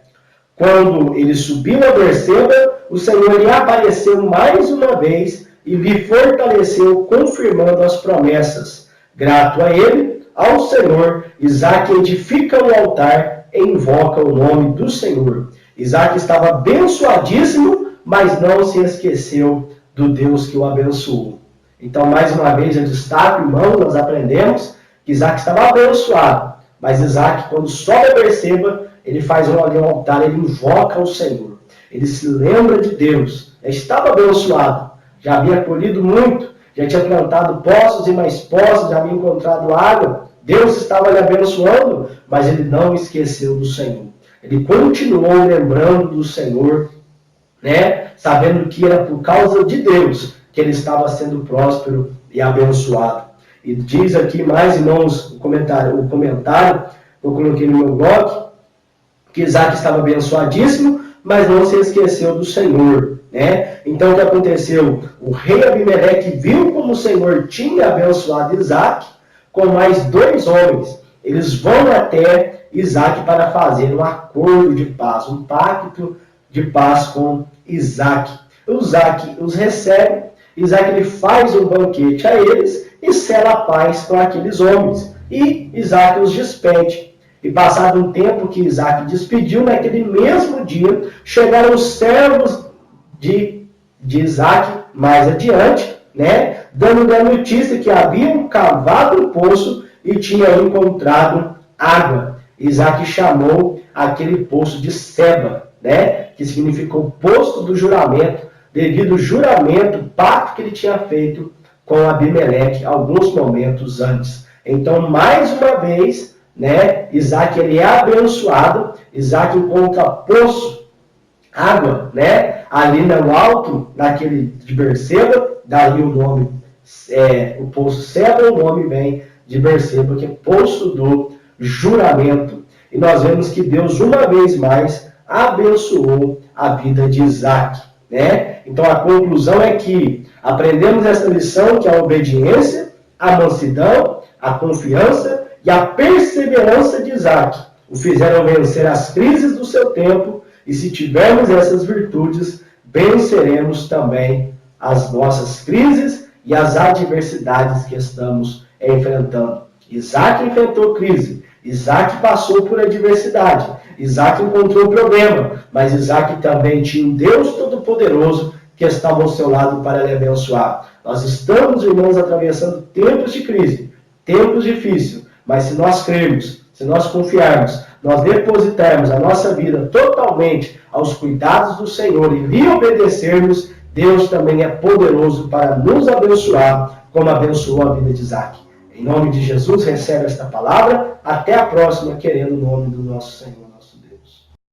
A: Quando ele subiu a Berseba, o Senhor lhe apareceu mais uma vez e lhe fortaleceu, confirmando as promessas. Grato a ele, ao Senhor, Isaac edifica um altar e invoca o nome do Senhor. Isaac estava abençoadíssimo, mas não se esqueceu do Deus que o abençoou. Então, mais uma vez, eu destaco, irmãos, nós aprendemos que Isaac estava abençoado, mas Isaac, quando sobe a Berseba, ele faz um altar, ele invoca o Senhor. Ele se lembra de Deus. Ele estava abençoado, já havia colhido muito, já tinha plantado poços e mais poços, já havia encontrado água. Deus estava lhe abençoando, mas ele não esqueceu do Senhor. Ele continuou lembrando do Senhor, né? Sabendo que era por causa de Deus que ele estava sendo próspero e abençoado. E diz aqui mais, irmãos, o comentário que eu coloquei no meu blog, que Isaac estava abençoadíssimo, mas não se esqueceu do Senhor. né? Então o que aconteceu? O rei Abimeleque viu como o Senhor tinha abençoado Isaac com mais 2 homens. Eles vão até Isaac para fazer um acordo de paz, um pacto de paz com Isaac. Isaac os recebe, Isaac ele faz um banquete a eles e sela a paz com aqueles homens. E Isaac os despede. E passado um tempo que Isaac despediu, naquele mesmo dia, chegaram os servos de Isaac mais adiante, né, dando a notícia que haviam cavado um poço e tinham encontrado água. Isaac chamou aquele poço de Seba, né, que significou poço do juramento, devido ao juramento, pacto que ele tinha feito com Abimeleque alguns momentos antes. Então, mais uma vez, né, Isaac ele é abençoado, Isaac encontra poço, água, né, ali no alto, naquele de Berseba, daí o nome, o poço Seba, o nome vem de Berseba, que é poço do juramento. E nós vemos que Deus, uma vez mais, abençoou a vida de Isaac, né? Então a conclusão é que aprendemos essa lição, que é a obediência, a mansidão, a confiança e a perseverança de Isaac o fizeram vencer as crises do seu tempo, e se tivermos essas virtudes, venceremos também as nossas crises e as adversidades que estamos enfrentando. Isaac enfrentou crise, Isaac passou por adversidade, Isaac encontrou problema, mas Isaac também tinha um Deus Todo-Poderoso que estava ao seu lado para lhe abençoar. Nós estamos, irmãos, atravessando tempos de crise, tempos difíceis, mas se nós crermos, se nós confiarmos, nós depositarmos a nossa vida totalmente aos cuidados do Senhor e lhe obedecermos, Deus também é poderoso para nos abençoar, como abençoou a vida de Isaac. Em nome de Jesus, recebe esta palavra. Até a próxima, querendo o nome do nosso Senhor.